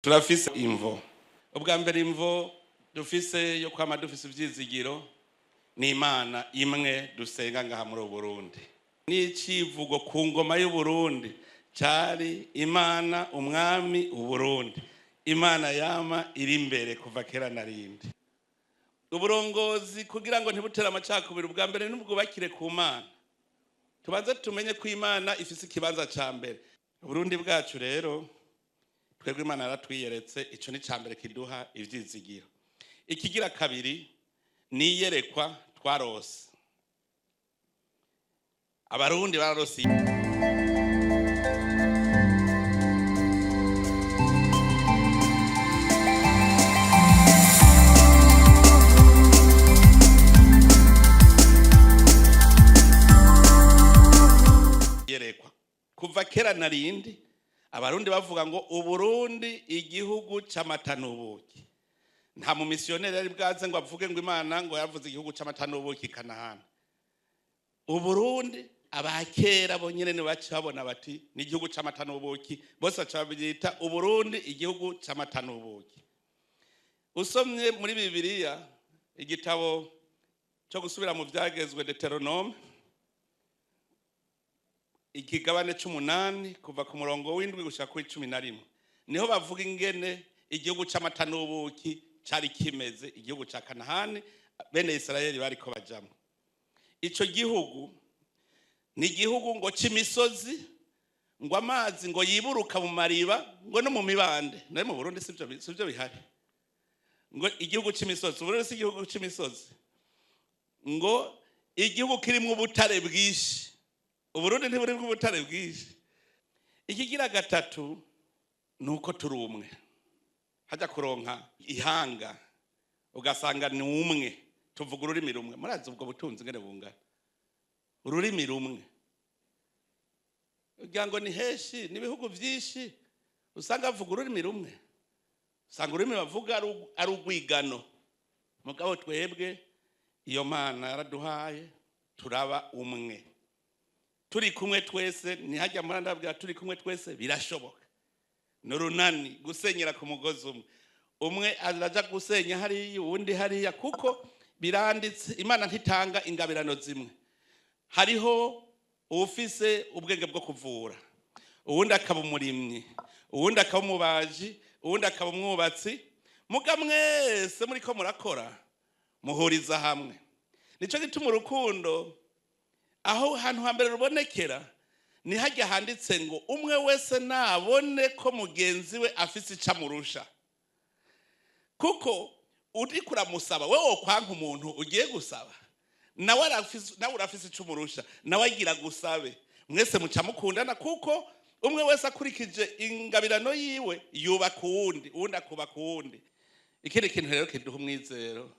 Turafise imvo. Ubwa mbere imvo dufise yo kwama dufise ivyizigiro ni Imana imwe dusenga ngaha muri Burundi. N'icivugo ku ngoma y'u Burundi cari Imana umwami Uburundi. Imana yama iri imbere kuva kera na rindi. Uburongozi kugira ngo ntibutera amacakubiri ubwa mbere n'ubwubakire ku Mana. Tubanze tumenye ko Imana ifise ikibanza ca mbere. Uburundi bwacu rero twebwe Imana yaratwiyeretse, ico ni cambere kiduha ivyizigiro. Ikigira kabiri ni yerekwa twarose. Abarundi bararose yerekwa kuva kera na rindi. Abarundi bavuga ngo Uburundi igihugu c'amata n'ubuki. Nta mu missionnaire yari bwaze ngo avuge ngo Imana ngo yavuze igihugu c'amata n'ubuki Kanahana. Uburundi abakera bo nyene ne bacabona bati ni igihugu c'amata n'ubuki, bose bacabyita Uburundi igihugu c'amata n'ubuki. Usomye muri Bibiliya igitabo cyo gusubira mu vyagezwe Deuteronome ikigabane c'8 kuva ku murongo w'indwi gushaka ku 11 niho bavuga ingene igihugu c'amata n'ubuki cari kimeze, igihugu ca Kanahani bene Israeli bariko bajamwe. Ico gihugu ni igihugu ngo c'imisozi, ngo amazi ngo yiburuka mu mariba, ngo no mu mibande. Naye mu Burundi sivyo bihari. Ngo igihugu c'imisozi, Burundi si igihugu c'imisozi. Ngo igihugu kirimwo ubutare bwishi. Uburundi ntiburimwo ubutare bwishi. Ikigira gatatu nuko turi umwe. Haja kuronka ihanga ugasanga ni umwe, tuvuga ururimi rumwe. Murazi ubwo butunzi ngene bungana. Ururimi rumwe. Ugira ngo ni heshi n'ibihugu vyinshi usanga bavuga ururimi rumwe. Usanga ururimi bavuga ari urwigano. Mugabo twebwe iyo Mana yaraduhaye turaba umwe. Turi kumwe twese ntihajya murandabwira turi kumwe twese birashoboka. Nurunani gusenyera ku mugozi umwe. Umwe araja gusenya hariya uwundi hariya kuko biranditse. Imana ntitanga ingabirano zimwe. Hariho ufise ubwenge bwo kuvura, uwundi akaba umurimyi, uwundi akaba umubaji, uwundi akaba umwubatsi. Muga mwese muriko murakora muhuriza hamwe. Nico gituma urukundo aho hantu hambere rubonekera ni hajya handitse ngo umwe wese nabone ko mugenzi we afise icamurusha. Kuko uri kuramusaba wewe kwanka umuntu ugiye gusaba nawe urafise icumurusha, nawe agira gusabe. Mwese muca mukundana kuko umwe wese akurikije ingabirano yiwe yubaka uwundi, uwundi akubaka uwundi. Ikindi kintu rero kiduha umwizero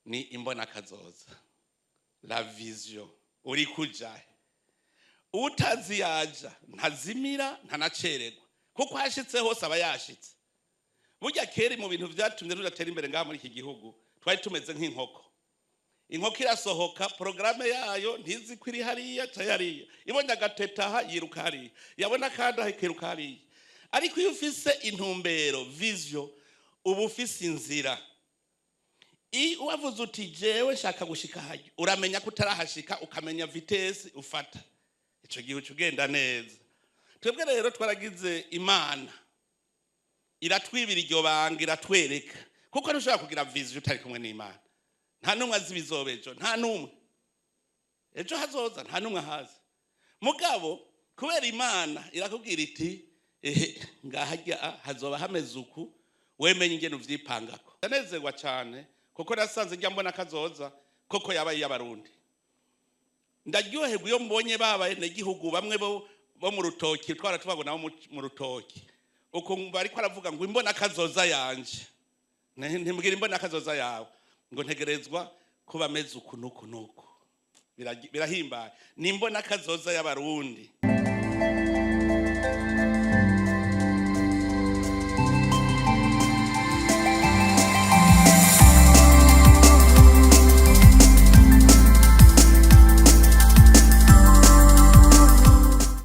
ni imbona kazoza, la vision. Uri kujahe utazi yaja ntazimira ntanacererwa kuko hashitse hose aba yashitse. Burya kera mu bintu vyatumye tudatera imbere ngaha muri iki gihugu twari tumeze nk'inkoko. Inkoko irasohoka programme yayo ntizi kwiri hariya tayariya, ibonye agatetaha yiruka hariya, yabona kandi ahikiruka hariya. Ariko iyo ufise intumbero vision ubu ufise inzira. Uwavuze uti jewe shaka gushika hayo uramenya ko utarahashika, ukamenya vitesse ufata, ico gihe ugenda neza. Twebwe rero twaragize Imana iratwibira iryo banga, iratwereka kuko ntushobora kugira vision utari kumwe n'Imana. Nta numwe azi bizobejo, nta numwe ejo hazoza, nta numwe haza. Mugabo kubera Imana irakubwira iti ngahajya hazoba hameze uku, wemenye ingene uvyipangako. Ndanezerwa cyane kuko nasanze njya mbona kazoza koko yabaye y'Abarundi. Ndaryoherwa iyo mbonye babaye n'igihugu bamwe bo mu rutoki, twaratubago nabo mu rutoki. Uko bariko aravuga ngo imbona kazoza yanje. Ntimbwira imbona kazoza yawe ngo ntegerezwa kuba meze uku nuku nuku. Birahimbaye. Ni imbona kazoza y'Abarundi.